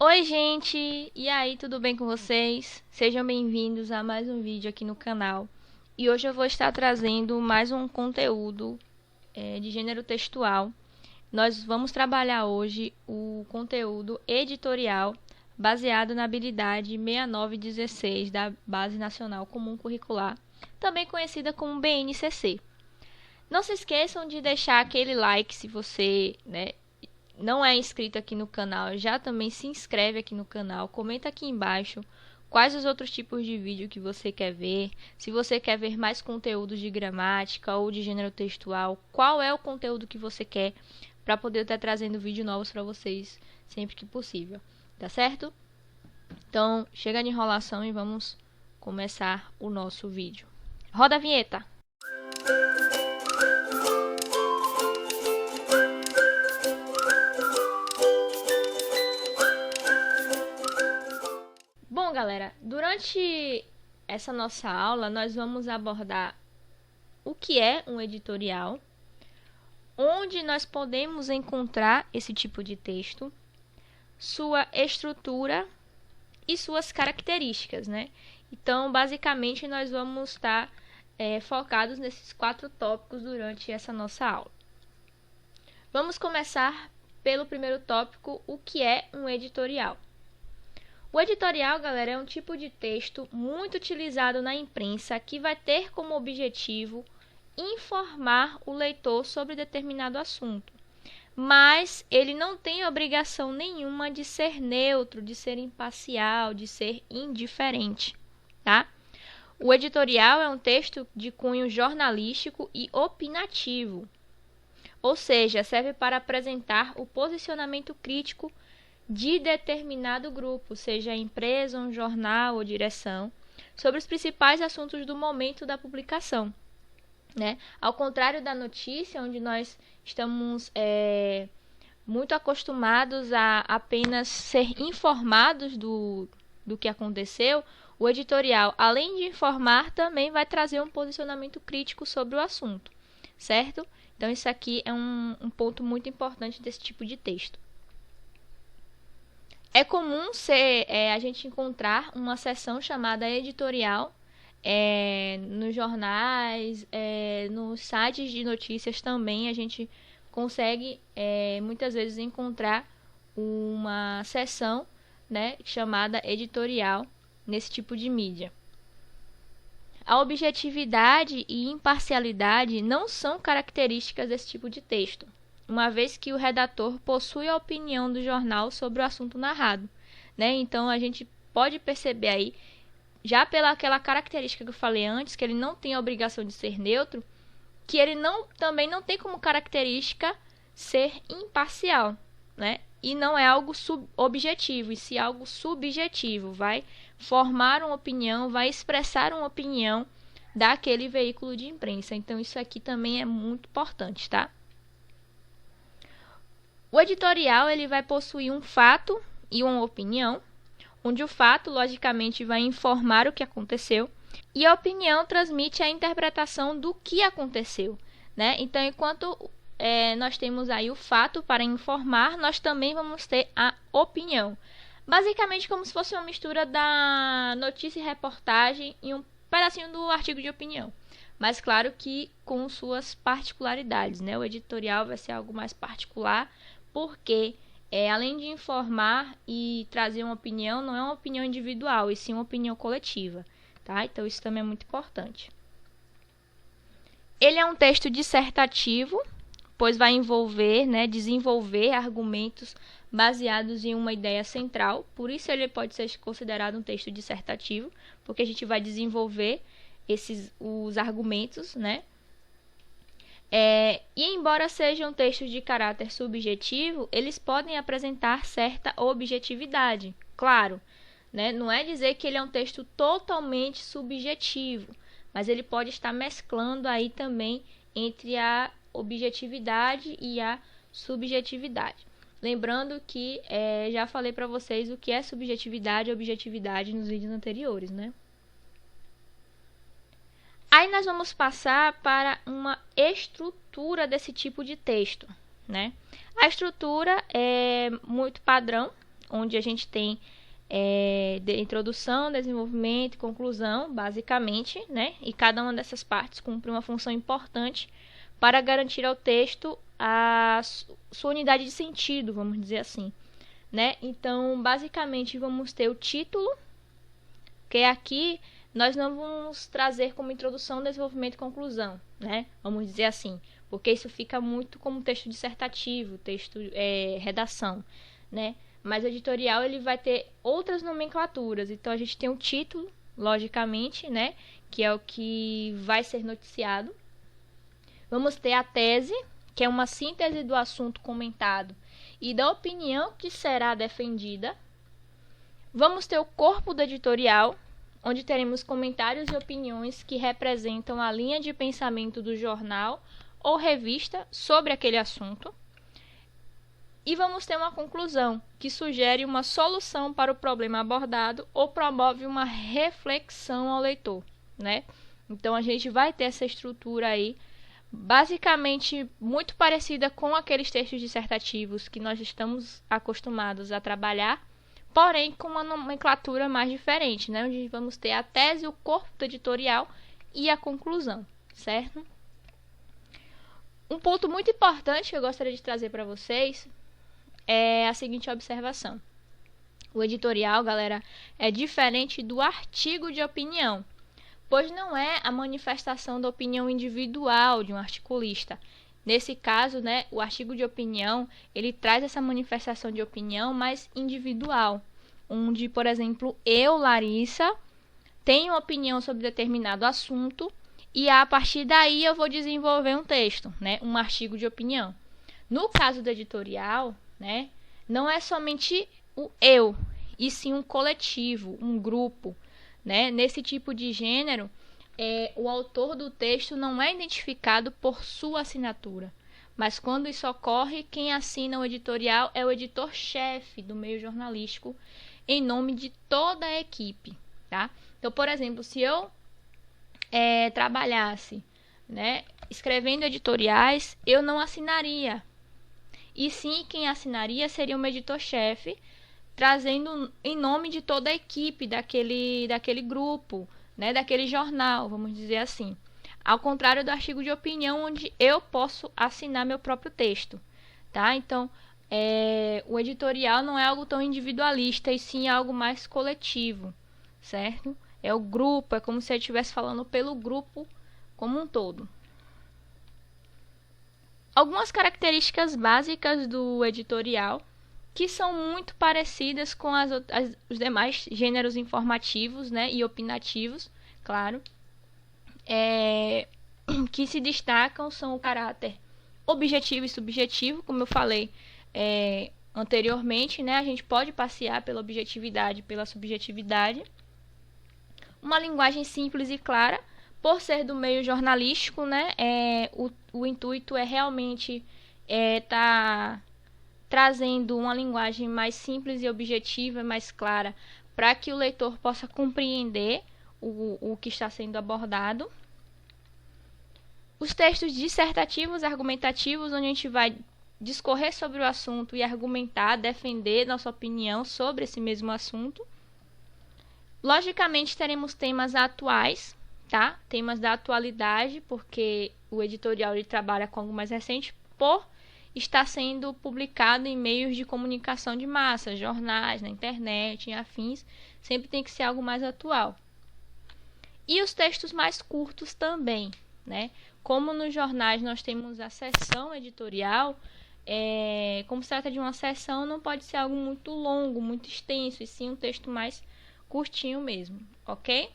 Oi, gente! E aí, tudo bem com vocês? Sejam bem-vindos a mais um vídeo aqui no canal. E hoje eu vou estar trazendo mais um conteúdo de gênero textual. Nós vamos trabalhar hoje o conteúdo editorial baseado na habilidade 6916 da Base Nacional Comum Curricular, também conhecida como BNCC. Não se esqueçam de deixar aquele like se você, não é inscrito aqui no canal, já também se inscreve aqui no canal, comenta aqui embaixo quais os outros tipos de vídeo que você quer ver, se você quer ver mais conteúdos de gramática ou de gênero textual, qual é o conteúdo que você quer para poder estar trazendo vídeos novos para vocês sempre que possível, tá certo? Então, chega de enrolação e vamos começar o nosso vídeo. Roda a vinheta! Bom, galera, durante essa nossa aula, nós vamos abordar o que é um editorial, onde nós podemos encontrar esse tipo de texto, sua estrutura e suas características, né? Então, basicamente, nós vamos estar focados nesses 4 tópicos durante essa nossa aula. Vamos começar pelo primeiro tópico, o que é um editorial. O editorial, galera, é um tipo de texto muito utilizado na imprensa que vai ter como objetivo informar o leitor sobre determinado assunto. Mas ele não tem obrigação nenhuma de ser neutro, de ser imparcial, de ser indiferente, tá? O editorial é um texto de cunho jornalístico e opinativo, ou seja, serve para apresentar o posicionamento crítico de determinado grupo, seja empresa, um jornal ou direção, sobre os principais assuntos do momento da publicação, né? Ao contrário da notícia, onde nós estamos muito acostumados a apenas ser informados do que aconteceu, o editorial, além de informar, também vai trazer um posicionamento crítico sobre o assunto, certo? Então, isso aqui é um ponto muito importante desse tipo de texto. É comum a gente encontrar uma seção chamada editorial nos jornais, nos sites de notícias também a gente consegue muitas vezes encontrar uma seção, né, chamada editorial nesse tipo de mídia. A objetividade e imparcialidade não são características desse tipo de texto, uma vez que o redator possui a opinião do jornal sobre o assunto narrado, né? Então a gente pode perceber aí, já pela aquela característica que eu falei antes, que ele não tem a obrigação de ser neutro, que ele também não tem como característica ser imparcial, né? E não é algo objetivo, e sim algo subjetivo, vai formar uma opinião, vai expressar uma opinião daquele veículo de imprensa. Então isso aqui também é muito importante, tá? O editorial ele vai possuir um fato e uma opinião, onde o fato, logicamente, vai informar o que aconteceu e a opinião transmite a interpretação do que aconteceu, né? Então, enquanto nós temos aí o fato para informar, nós também vamos ter a opinião. Basicamente, como se fosse uma mistura da notícia e reportagem e um pedacinho do artigo de opinião. Mas, claro que com suas particularidades, né? O editorial vai ser algo mais particular, porque além de informar e trazer uma opinião, não é uma opinião individual, e sim uma opinião coletiva, tá? Então isso também é muito importante. Ele é um texto dissertativo, pois vai envolver, desenvolver argumentos baseados em uma ideia central, por isso ele pode ser considerado um texto dissertativo, porque a gente vai desenvolver os argumentos, né? E embora sejam textos de caráter subjetivo, eles podem apresentar certa objetividade, claro, né? Não é dizer que ele é um texto totalmente subjetivo, mas ele pode estar mesclando aí também entre a objetividade e a subjetividade. Lembrando que já falei para vocês o que é subjetividade e objetividade nos vídeos anteriores, né? Aí nós vamos passar para uma estrutura desse tipo de texto, né? A estrutura é muito padrão, onde a gente tem introdução, desenvolvimento e conclusão, basicamente, né? E cada uma dessas partes cumpre uma função importante para garantir ao texto a sua unidade de sentido, vamos dizer assim, né? Então, basicamente, vamos ter o título, que aqui nós não vamos trazer como introdução, desenvolvimento e conclusão, né? Vamos dizer assim, porque isso fica muito como texto dissertativo, texto redação, né? Mas o editorial ele vai ter outras nomenclaturas. Então a gente tem o título, logicamente, né? Que é o que vai ser noticiado. Vamos ter a tese, que é uma síntese do assunto comentado e da opinião que será defendida. Vamos ter o corpo do editorial, onde teremos comentários e opiniões que representam a linha de pensamento do jornal ou revista sobre aquele assunto. E vamos ter uma conclusão, que sugere uma solução para o problema abordado ou promove uma reflexão ao leitor, né? Então, a gente vai ter essa estrutura aí, basicamente muito parecida com aqueles textos dissertativos que nós estamos acostumados a trabalhar, porém com uma nomenclatura mais diferente, né? Onde vamos ter a tese, o corpo do editorial e a conclusão, certo? Um ponto muito importante que eu gostaria de trazer para vocês é a seguinte observação. O editorial, galera, é diferente do artigo de opinião, pois não é a manifestação da opinião individual de um articulista. Nesse caso, né, o artigo de opinião, ele traz essa manifestação de opinião mais individual, onde, por exemplo, eu, Larissa, tenho opinião sobre determinado assunto e a partir daí eu vou desenvolver um texto, né, um artigo de opinião. No caso do editorial, né, não é somente o eu, e sim um coletivo, um grupo, né? Nesse tipo de gênero, o autor do texto não é identificado por sua assinatura, mas quando isso ocorre, quem assina o editorial é o editor-chefe do meio jornalístico, em nome de toda a equipe, tá? Então, por exemplo, se eu trabalhasse, né, escrevendo editoriais, eu não assinaria. E sim, quem assinaria seria um editor-chefe, trazendo em nome de toda a equipe daquele grupo, né, daquele jornal, vamos dizer assim. Ao contrário do artigo de opinião, onde eu posso assinar meu próprio texto, tá? Então, o editorial não é algo tão individualista, e sim algo mais coletivo, certo? É o grupo, é como se eu estivesse falando pelo grupo como um todo. Algumas características básicas do editorial, que são muito parecidas com os demais gêneros informativos, né, e opinativos, claro, que se destacam são o caráter objetivo e subjetivo, como eu falei anteriormente, né, a gente pode passear pela objetividade e pela subjetividade. Uma linguagem simples e clara, por ser do meio jornalístico, né, o intuito é realmente trazendo uma linguagem mais simples e objetiva, mais clara, para que o leitor possa compreender o que está sendo abordado. Os textos dissertativos, argumentativos, onde a gente vai discorrer sobre o assunto e argumentar, defender nossa opinião sobre esse mesmo assunto. Logicamente, teremos temas atuais, tá? Temas da atualidade, porque o editorial ele trabalha com algo mais recente, por estar sendo publicado em meios de comunicação de massa, jornais, na internet, em afins, sempre tem que ser algo mais atual. E os textos mais curtos também, né? Como nos jornais nós temos a seção editorial, como se trata de uma seção, não pode ser algo muito longo, muito extenso, e sim um texto mais curtinho mesmo, ok?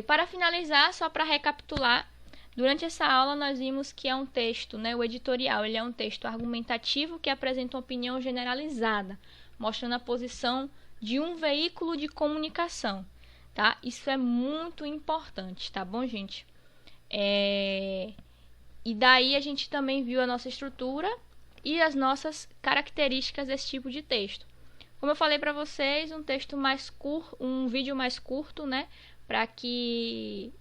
Para finalizar, só para recapitular, durante essa aula nós vimos que é um texto, né, o editorial, ele é um texto argumentativo que apresenta uma opinião generalizada, mostrando a posição de um veículo de comunicação, tá? Isso é muito importante, tá bom, gente? E daí a gente também viu a nossa estrutura e as nossas características desse tipo de texto. Como eu falei para vocês, um texto mais curto, um vídeo mais curto, né, para que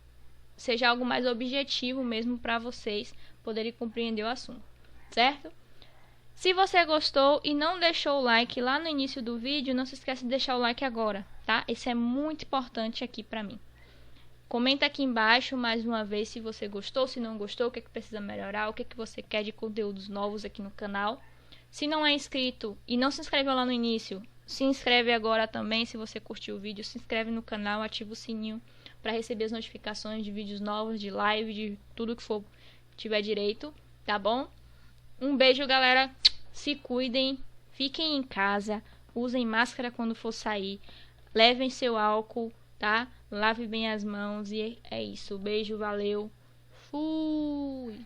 seja algo mais objetivo mesmo para vocês poderem compreender o assunto, certo? Se você gostou e não deixou o like lá no início do vídeo, não se esqueça de deixar o like agora, tá? Isso é muito importante aqui pra mim. Comenta aqui embaixo mais uma vez se você gostou, se não gostou, o que é que precisa melhorar, o que é que você quer de conteúdos novos aqui no canal. Se não é inscrito e não se inscreveu lá no início, se inscreve agora também. Se você curtiu o vídeo, se inscreve no canal, ativa o sininho para receber as notificações de vídeos novos, de live, de tudo que for tiver direito, tá bom? Um beijo, galera. Se cuidem, fiquem em casa, usem máscara quando for sair, levem seu álcool, tá? Lave bem as mãos e é isso. Beijo, valeu. Fui!